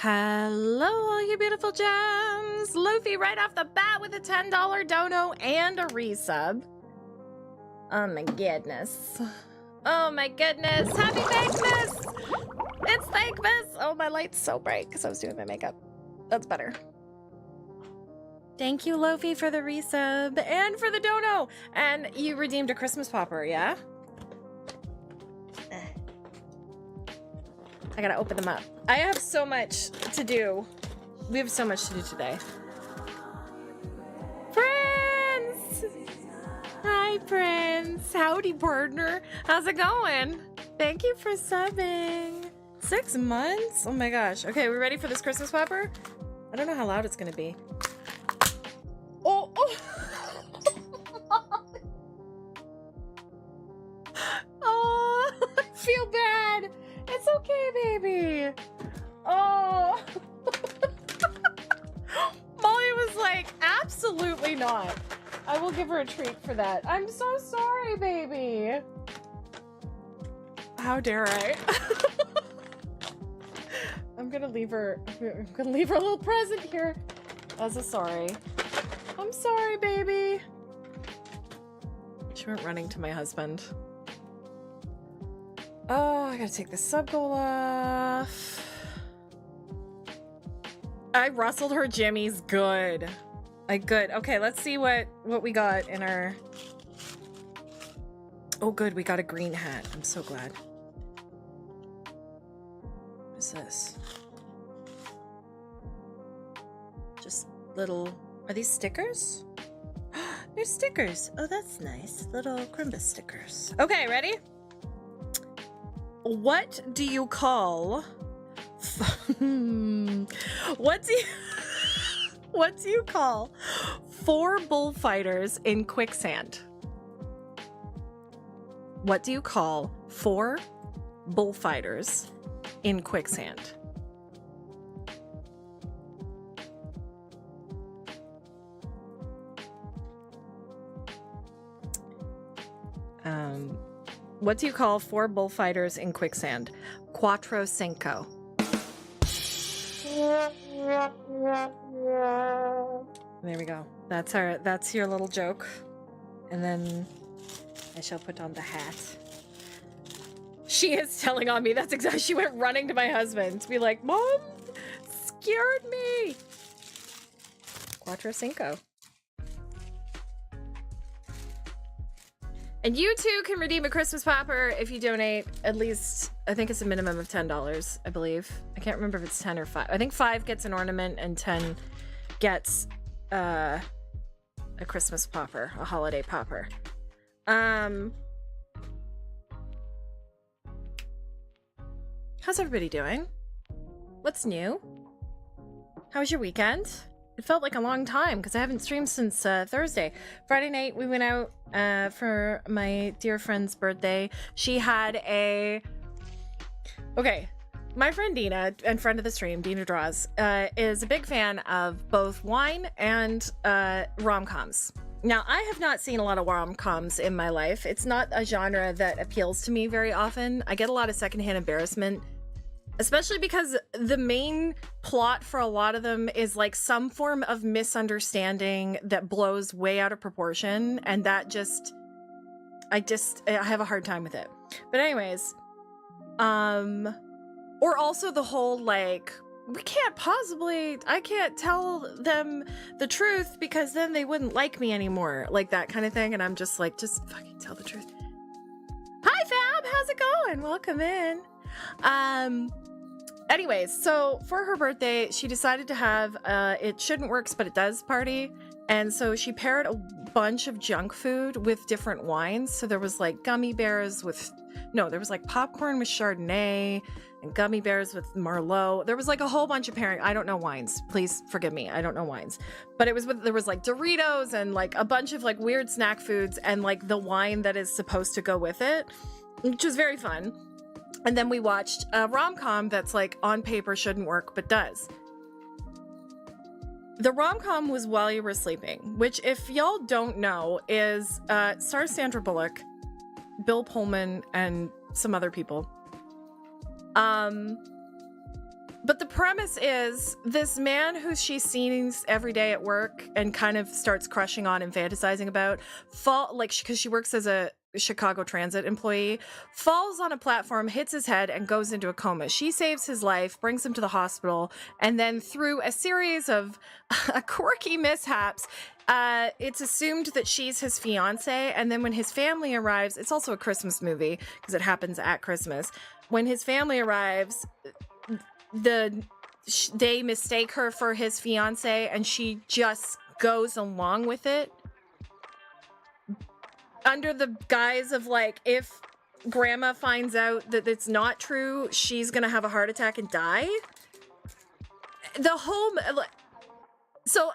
Hello, all you beautiful gems. Luffy right off the bat with a $10 dono and a resub. Oh my goodness. Oh my goodness. Happy THANKMAS! It's THANKMAS! Oh, my light's so bright because I was doing my makeup. That's better. Thank you, Luffy, for the resub and for the dono. And you redeemed a Christmas popper, yeah? I gotta open them up. I have so much to do. We have so much to do today. Prince! Hi, Prince. Howdy, partner. How's it going? Thank you for subbing. 6 months? Oh my gosh. Okay, we ready for this Christmas popper? I don't know how loud it's gonna be. Oh! Oh, I feel bad. It's okay, baby. Oh. Molly was like, absolutely not. I will give her a treat for that. I'm so sorry, baby. How dare I? I'm gonna leave her a little present here as a sorry. I'm sorry, baby. She went running to my husband. Oh, I gotta take the sub goal off. I rustled her jimmies. Good. Good. Okay, let's see what we got in our... Oh, good. We got a green hat. I'm so glad. What's this? Just little... Are these stickers? They're stickers. Oh, that's nice. Little Crimbus stickers. Okay, ready? What do you call... what do you call 4 bullfighters in quicksand? What do you call 4 bullfighters in quicksand? What do you call 4 bullfighters in quicksand? Quattro cinco. There we go. That's your little joke. And then I shall put on the hat. She is telling on me. That's exactly. She went running to my husband to be like, Mom, scared me. Quattro cinco. And you too can redeem a Christmas popper if you donate at least, I think it's a minimum of $10, I believe. I can't remember if it's 10 or 5. I think 5 gets an ornament and 10 gets a Christmas popper, a holiday popper. How's everybody doing? What's new? How was your weekend? It felt like a long time because I haven't streamed since Thursday. Friday night, we went out for my dear friend's birthday. She had a... Okay, my friend Dina, and friend of the stream, Dina Draws, is a big fan of both wine and rom-coms. Now, I have not seen a lot of rom-coms in my life. It's not a genre that appeals to me very often. I get a lot of secondhand embarrassment, especially because the main plot for a lot of them is like some form of misunderstanding that blows way out of proportion. And that I have a hard time with it. But anyways, or also the whole like, I can't tell them the truth because then they wouldn't like me anymore. Like that kind of thing. And I'm just like, just fucking tell the truth. Hi Fab, how's it going? Welcome in. Anyways, so for her birthday, she decided to have it shouldn't works, but it does party. And so she paired a bunch of junk food with different wines. So there was like gummy bears with, no, there was like popcorn with Chardonnay and gummy bears with Merlot. There was like a whole bunch of pairing. I don't know wines. Please forgive me. I don't know wines. But it was there was like Doritos and like a bunch of like weird snack foods and like the wine that is supposed to go with it, which was very fun. And then we watched a rom-com that's like on paper shouldn't work, but does. The rom-com was While You Were Sleeping, which if y'all don't know is stars Sandra Bullock, Bill Pullman, and some other people. But the premise is this man who she sees every day at work and kind of starts crushing on and fantasizing about, because she works as a Chicago Transit employee, falls on a platform, hits his head, and goes into a coma. She saves his life, brings him to the hospital, and then through a series of quirky mishaps, it's assumed that she's his fiance. And then when his family arrives, it's also a Christmas movie because it happens at Christmas. When his family arrives, they mistake her for his fiance, and she just goes along with it under the guise of, like, if grandma finds out that it's not true, she's gonna have a heart attack and die. So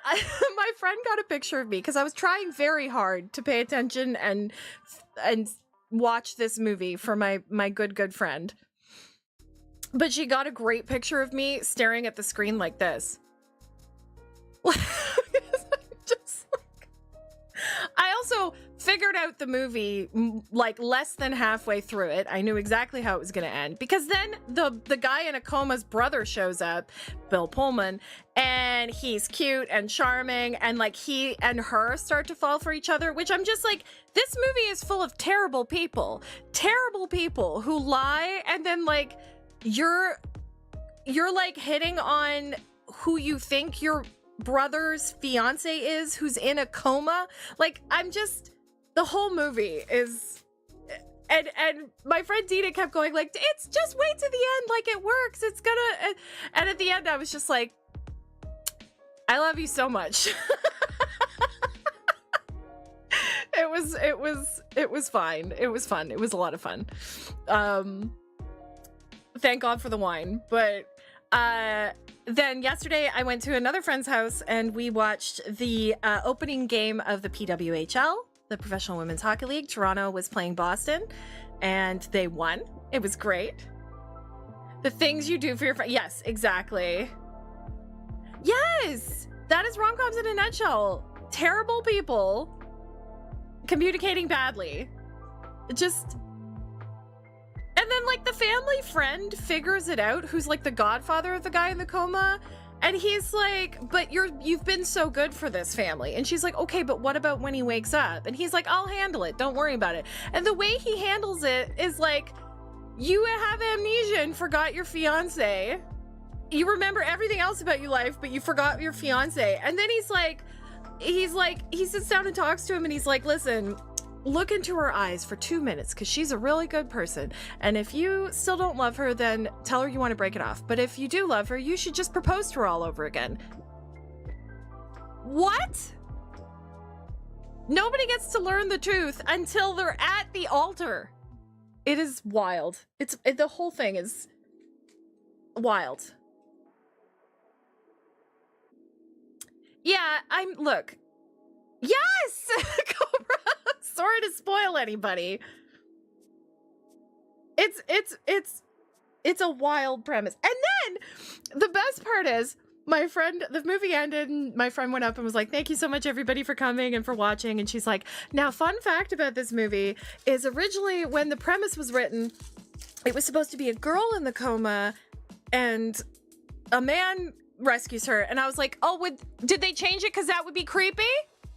my friend got a picture of me because I was trying very hard to pay attention and watch this movie for my good friend. But she got a great picture of me staring at the screen like this. I also figured out the movie like less than halfway through it. I knew exactly how it was going to end because then the guy in a coma's brother shows up, Bill Pullman, and he's cute and charming, and like he and her start to fall for each other, which I'm just like, this movie is full of terrible people who lie, and then like you're like hitting on who you think your brother's fiance is, who's in a coma. Like, the whole movie is, and my friend Dina kept going like, it's just wait to the end, like it works, it's gonna, and at the end I was just like, I love you so much. It was fine. It was fun. It was a lot of fun. Thank God for the wine. But then yesterday I went to another friend's house and we watched the opening game of the PWHL, the Professional Women's Hockey League. Toronto was playing Boston and they won. It was great. The things you do for your friend. Yes, exactly. Yes, that is rom-coms in a nutshell. Terrible people communicating badly. And then, like, the family friend figures it out, who's, like, the godfather of the guy in the coma. And he's like, but you've been so good for this family. And she's like, okay, but what about when he wakes up? And he's like, I'll handle it. Don't worry about it. And the way he handles it is like, you have amnesia and forgot your fiance. You remember everything else about your life, but you forgot your fiance. And then he sits down and talks to him and he's like, listen, look into her eyes for 2 minutes because she's a really good person. And if you still don't love her, then tell her you want to break it off. But if you do love her, you should just propose to her all over again. What? Nobody gets to learn the truth until they're at the altar. It is wild. The whole thing is wild. Yeah, look. Yes! Cobra! Sorry to spoil anybody. It's a wild premise. And then the best part is the movie ended and my friend went up and was like, thank you so much everybody for coming and for watching. And she's like, now fun fact about this movie is originally when the premise was written, it was supposed to be a girl in the coma and a man rescues her. And I was like, oh, did they change it because that would be creepy?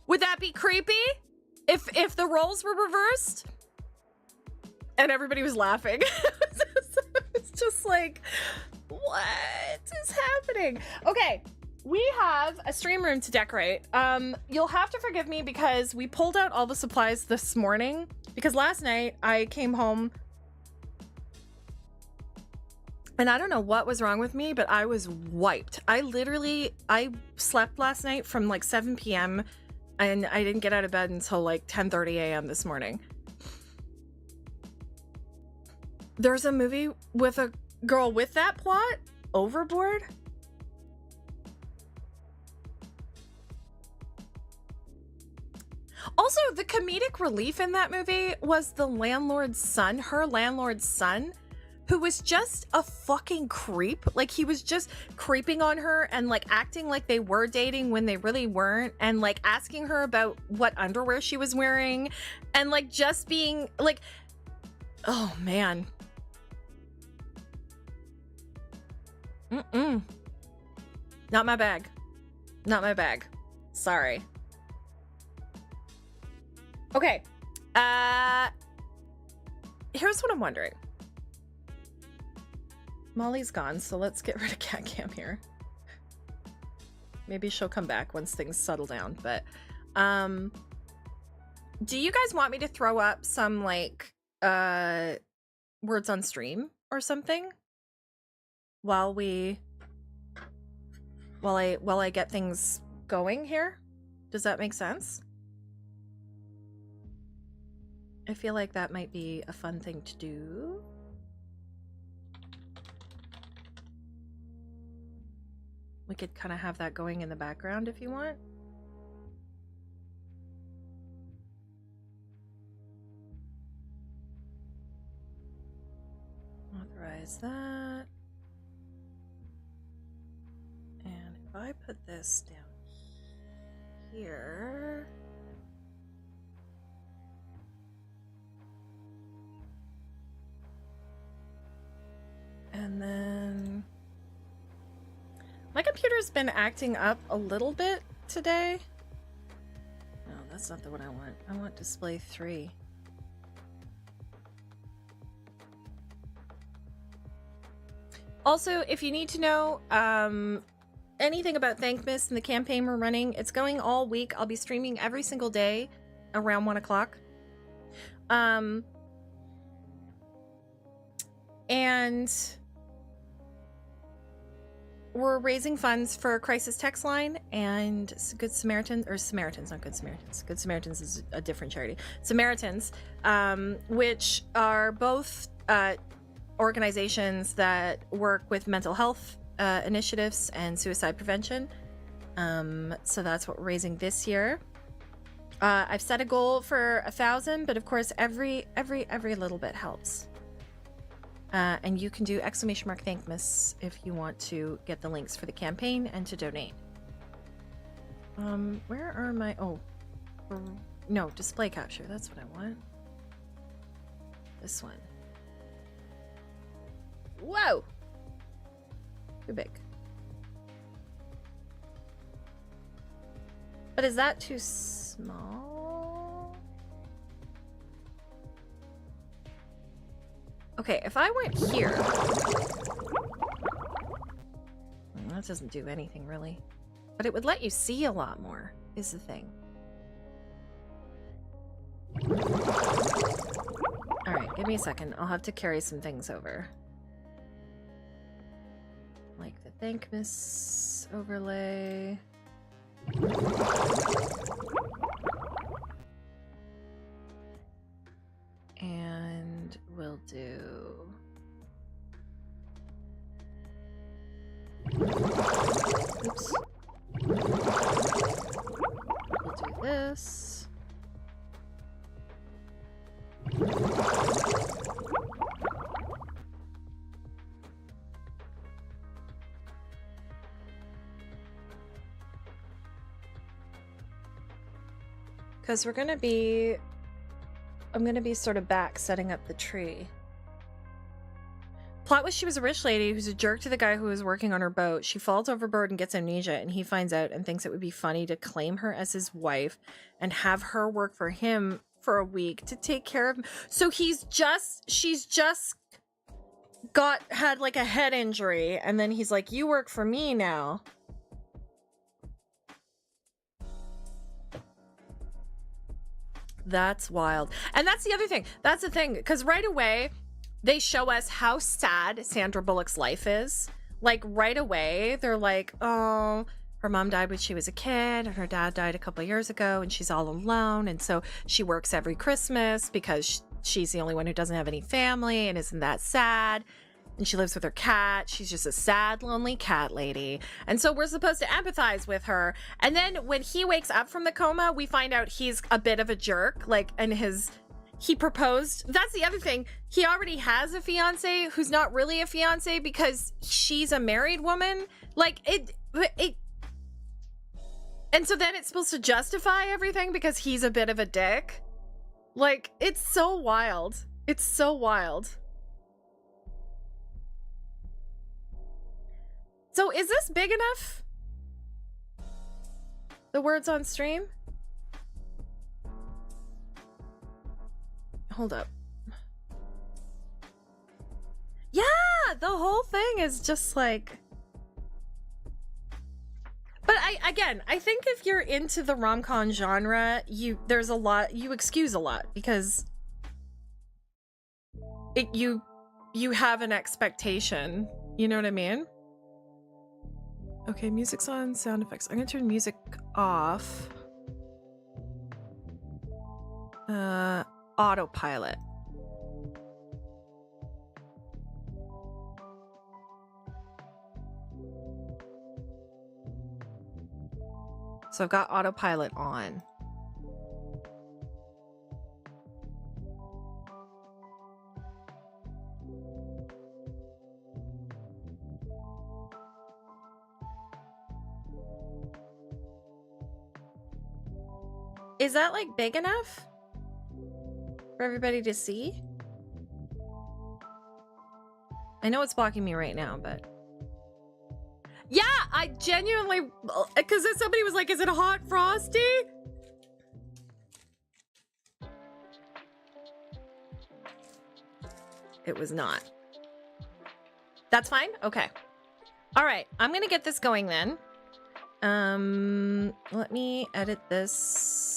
Would that be creepy if the roles were reversed? And everybody was laughing. It's just like, what is happening? Okay, we have a stream room to decorate. You'll have to forgive me because we pulled out all the supplies this morning because last night I came home and I don't know what was wrong with me, but I was wiped. I slept last night from like 7 p.m. and I didn't get out of bed until like 10:30 a.m. this morning. There's a movie with a girl with that plot? Overboard? Also, the comedic relief in that movie was the landlord's son, her landlord's son, who was just a fucking creep. Like, he was just creeping on her and like acting like they were dating when they really weren't, and like asking her about what underwear she was wearing, and like just being like, oh man. Mm-mm. Not my bag. Not my bag. Sorry. Okay. Here's what I'm wondering. Molly's gone, so let's get rid of Cat Cam here. Maybe she'll come back once things settle down, but do you guys want me to throw up some like words on stream or something while I get things going here? Does that make sense? I feel like that might be a fun thing to do. We could kind of have that going in the background if you want. Authorize that. And if I put this down here. And then my computer's been acting up a little bit today. No, that's not the one I want. I want display 3. Also, if you need to know anything about THANKMAS and the campaign we're running, it's going all week. I'll be streaming every single day around 1 o'clock. And we're raising funds for a crisis text line and Good Samaritans, or Samaritans, not Good Samaritans. Good Samaritans is a different charity. Samaritans, which are both organizations that work with mental health initiatives and suicide prevention. So that's what we're raising this year. I've set a goal for 1,000, but of course every little bit helps. And you can do !THANKMAS if you want to get the links for the campaign and to donate. Where are my... Oh, no, display capture. That's what I want. This one. Whoa! Too big. But is that too small? Okay, if I went here... That doesn't do anything, really. But it would let you see a lot more, is the thing. Alright, give me a second. I'll have to carry some things over. Like the THANKMAS overlay. And we'll do... Oops. We'll do this. Because we're gonna be... I'm gonna be sort of back setting up the tree. Plot was she was a rich lady who's a jerk to the guy who was working on her boat. She falls overboard and gets amnesia, and he finds out and thinks it would be funny to claim her as his wife and have her work for him for a week to take care of him. So she's just had like a head injury, and then he's like, you work for me now. That's wild. And that's the other thing. That's the thing. Because right away, they show us how sad Sandra Bullock's life is. Like, right away, they're like, oh, her mom died when she was a kid, and her dad died a couple of years ago, and she's all alone. And so she works every Christmas because she's the only one who doesn't have any family, and isn't that sad? And she lives with her cat. She's just a sad, lonely cat lady. And so we're supposed to empathize with her. And then when he wakes up from the coma, we find out he's a bit of a jerk. Like, and he proposed. That's the other thing. He already has a fiance who's not really a fiance because she's a married woman. Like, it. And so then it's supposed to justify everything because he's a bit of a dick. Like, it's so wild. It's so wild. So is this big enough? The words on stream? Hold up. Yeah, the whole thing is just like... But I think if you're into the rom-com genre, there's a lot, you excuse a lot because you have an expectation. You know what I mean? Okay, music's on, sound effects. I'm gonna turn music off. Autopilot. So I've got autopilot on. Is that like big enough for everybody to see? I know it's blocking me right now, but yeah, I genuinely, because somebody was like, is it a hot frosty? It was not. That's fine? Okay. All right, I'm gonna get this going then. Let me edit this.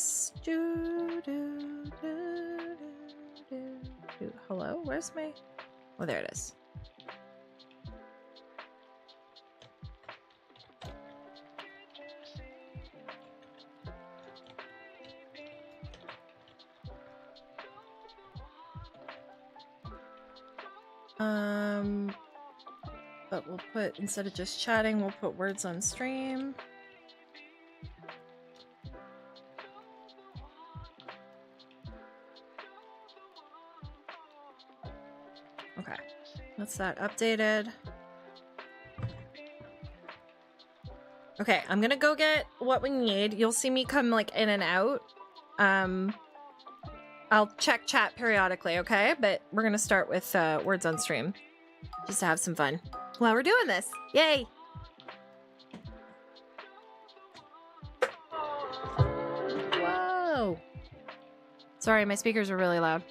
Hello, where's my... Oh, there it is. But we'll put, instead of just chatting, we'll put words on stream. Okay, that's that updated. Okay, I'm gonna go get what we need. You'll see me come like in and out. I'll check chat periodically, okay? But we're gonna start with words on stream, just to have some fun while we're doing this. Yay! Whoa! Sorry, my speakers are really loud.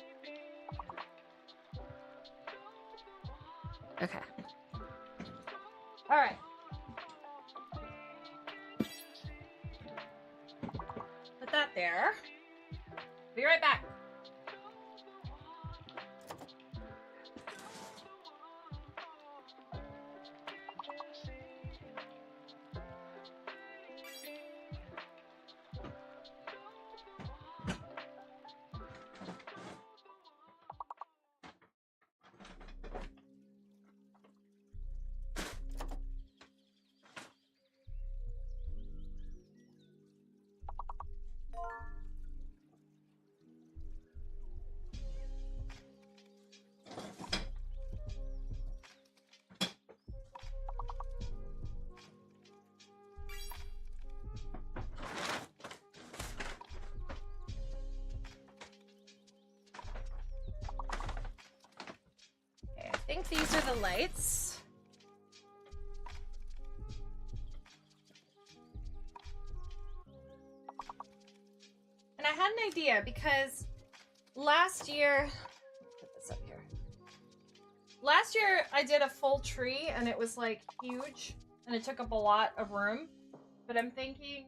Okay. All right. Put that there. Be right back. I think these are the lights. And I had an idea because last year, put this up here. Last year I did a full tree and it was like huge and it took up a lot of room. But I'm thinking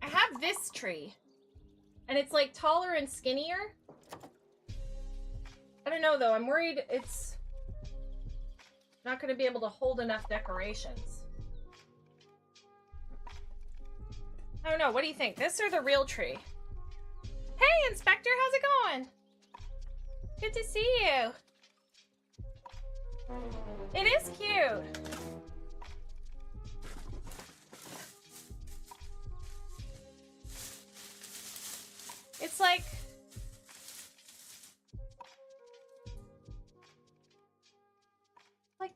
I have this tree. And it's like taller and skinnier. I don't know though, I'm worried it's not going to be able to hold enough decorations. I don't know, what do you think? This or the real tree? Hey Inspector, how's it going? Good to see you. It is cute. It's like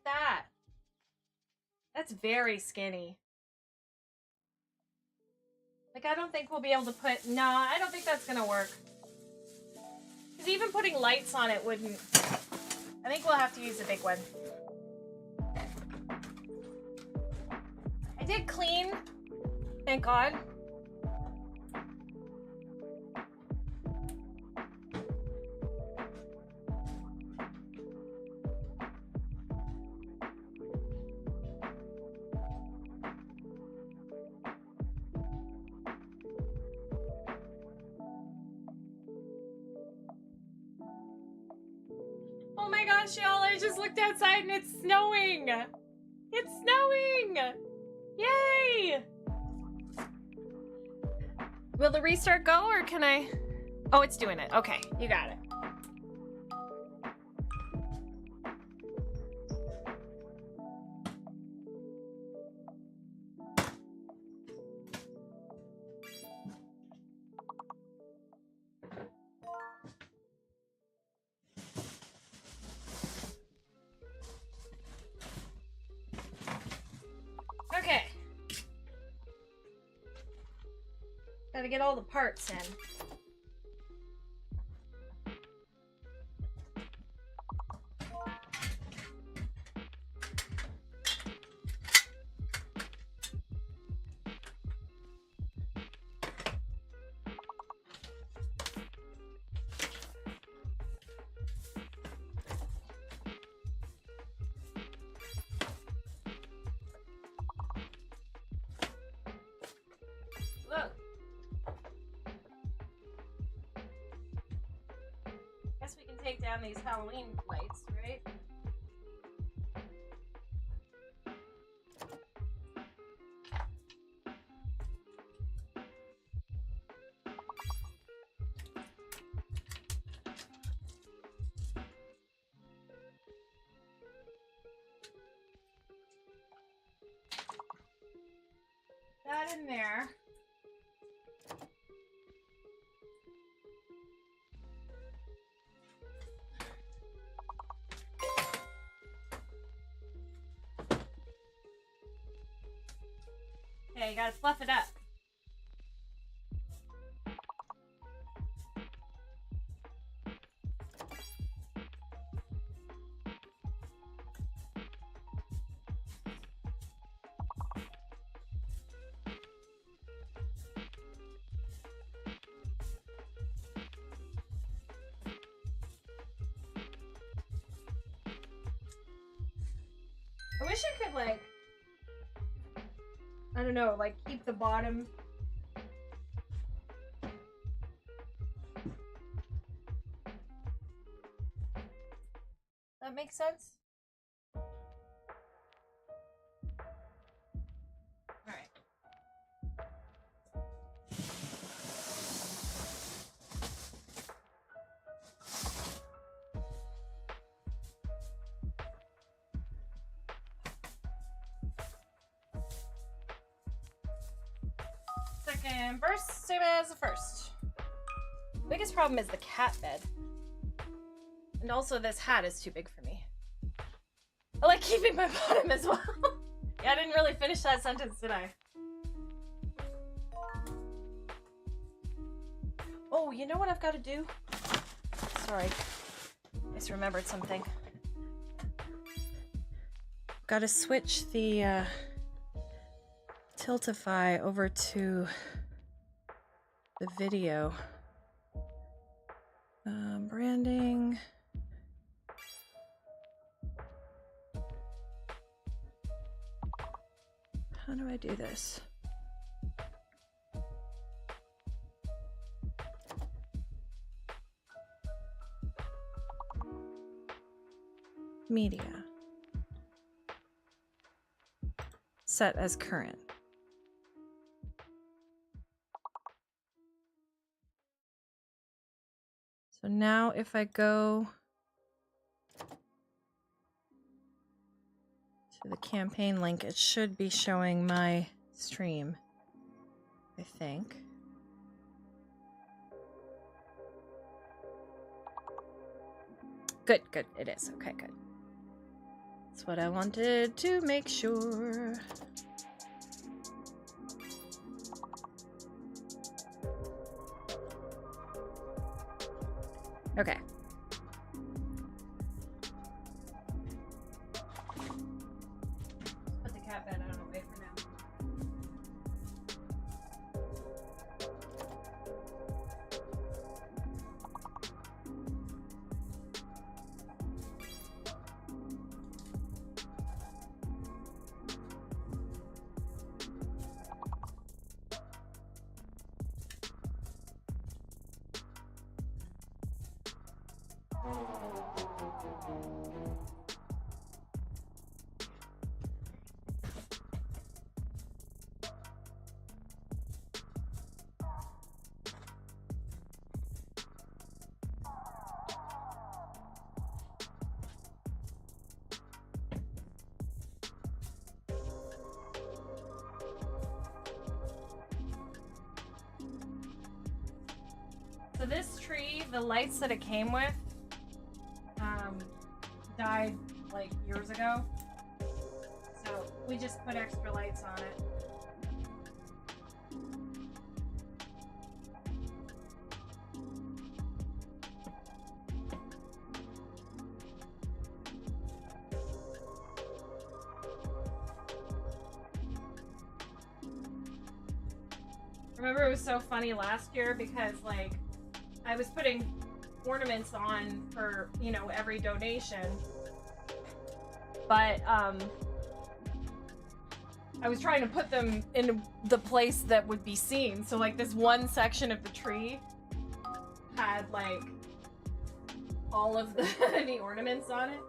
that. That's very skinny. Like, I don't think we'll be able to put... No, I don't think that's gonna work. Because even putting lights on it wouldn't... I think we'll have to use a big one. I did clean. Thank God. Oh my gosh, y'all, I just looked outside and it's snowing! It's snowing! Yay! Will the restart go or can I? Oh, it's doing it. Okay, you got it. Okay. Gotta get all the parts in. Look. Guess we can take down these Halloween lights, right? That in there. Okay, you gotta fluff it up. I wish I could, like, I don't know, like, keep the bottom. That makes sense? Alright. Second burst, same as the first. The biggest problem is the cat bed. And also this hat is too big for me. I like keeping my bottom as well. Yeah, I didn't really finish that sentence, did I? Oh, you know what I've got to do? Sorry. I just remembered something. Got to switch the Tiltify over to the video. Branding. How do I do this? Media. Set as current. So now if I go to the campaign link, it should be showing my stream, I think. Good, good, it is. Okay, good. That's what I wanted to make sure. Okay. Put the cat bed out of the way for now. So this tree, the lights that it came with, died like years ago. So we just put extra lights on it. Remember, it was so funny last year because like I was putting ornaments on for, you know, every donation, but I was trying to put them in the place that would be seen. So like this one section of the tree had like all of the ornaments on it.